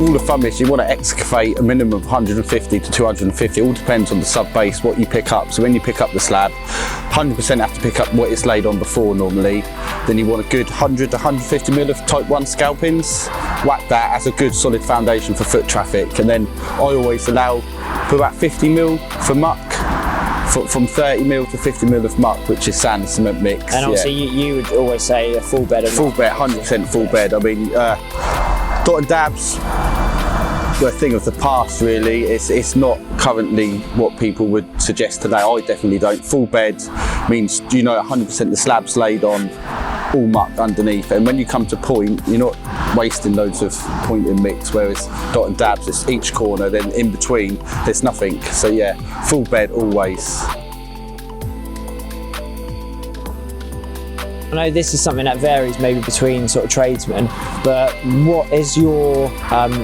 rule of thumb is you want to excavate a minimum of 150 to 250. It all depends on the sub base, what you pick up. So when you pick up the slab, 100% have to pick up what it's laid on before normally. Then you want a good 100 to 150 mil of type 1 scalpings. Whack that as a good solid foundation for foot traffic. And then I always allow for about 50 mil for muck. From 30 mil to 50 mil of muck, which is sand and cement mix. And obviously you would always say a full bed of full bed, 100% full bed. I mean, dot and dabs, a thing of the past really. It's not currently what people would suggest today. I definitely don't. Full bed means 100% the slabs laid on, all muck underneath, and when you come to point, you're not wasting loads of point and mix, whereas dot and dabs, it's each corner, then in between there's nothing. So yeah, full bed always. I know this is something that varies maybe between sort of tradesmen, but what is your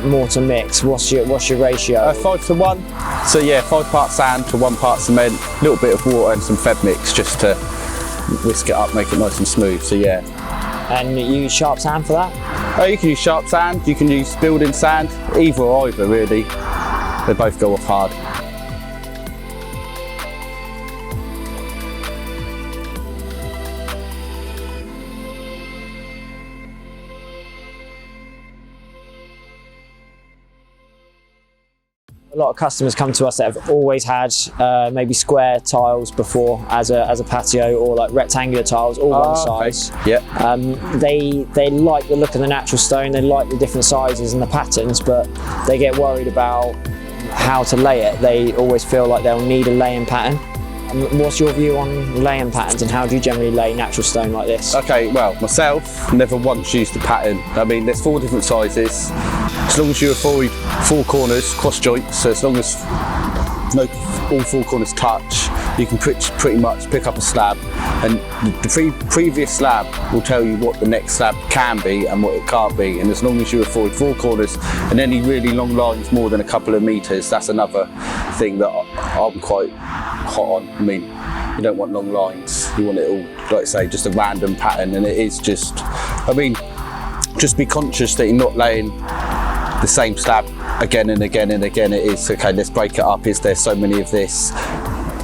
mortar mix? What's your ratio? 5 to 1. So yeah, 5 parts sand to 1 part cement, a little bit of water and some fed mix just to whisk it up, make it nice and smooth. So yeah. And you use sharp sand for that? You can use sharp sand, you can use building sand, either or either really. They both go off hard. A lot of customers come to us that have always had maybe square tiles before as a patio, or like rectangular tiles, all one size. Okay. Yeah. They like the look of the natural stone, they like the different sizes and the patterns, but they get worried about how to lay it. They always feel like they'll need a laying pattern. What's your view on laying patterns, and how do you generally lay natural stone like this? Okay, well, myself never once used a pattern. I mean, there's 4 different sizes. As long as you avoid 4 corners, cross joints, so as long as all 4 corners touch, you can pretty much pick up a slab, and the previous slab will tell you what the next slab can be and what it can't be. And as long as you avoid 4 corners and any really long lines more than a couple of meters, that's another thing that I'm quite hot on. I mean, you don't want long lines, you want it all, like I say, just a random pattern. And it is just, I mean, just be conscious that you're not laying the same slab again and again and again. It is, okay, let's break it up. Is there so many of this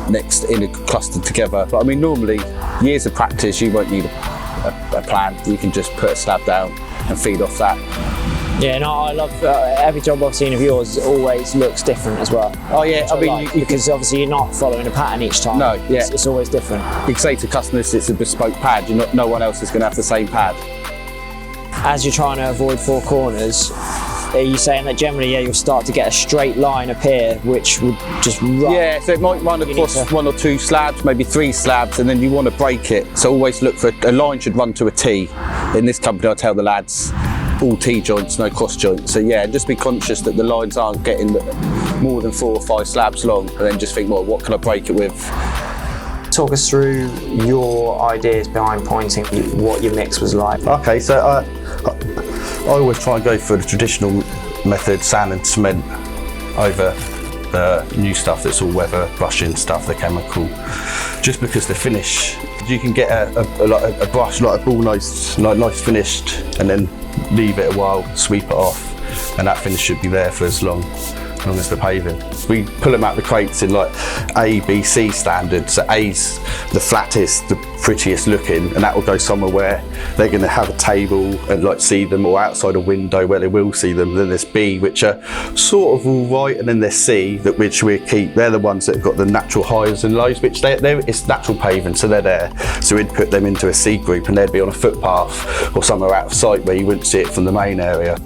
next in a clustered together? But I mean, normally, years of practice, you won't need a plan. You can just put a slab down and feed off that. Yeah, no, I love every job I've seen of yours always looks different as well. Oh yeah, I mean, because obviously you're not following a pattern each time. No, yeah, it's always different. You can say to customers it's a bespoke pad. No one else is going to have the same pad. As you're trying to avoid 4 corners, are you saying that generally, yeah, you'll start to get a straight line appear, which would just run? Yeah, so it might run across 1 or 2 slabs, maybe 3 slabs, and then you want to break it. So always look for a line should run to a T. In this company, I tell the lads, all T joints, no cross joints. So yeah, just be conscious that the lines aren't getting more than 4 or 5 slabs long, and then just think, well, what can I break it with? Talk us through your ideas behind pointing, what your mix was like. Okay, so I always try and go for the traditional method, sand and cement, over the new stuff that's all weather, brushing stuff, the chemical. Just because the finish, you can get a brush, like a ball nice finished, and then leave it a while, sweep it off, and that finish should be there for as long as the paving. We pull them out the crates in like A, B, C standards. So A's the flattest, the prettiest looking, and that will go somewhere where they're going to have a table and like see them, or outside a window where they will see them. Then there's B, which are sort of all right, and then there's C, which we keep. They're the ones that have got the natural highs and lows, which it's natural paving, so they're there. So we'd put them into a C group, and they'd be on a footpath or somewhere out of sight where you wouldn't see it from the main area.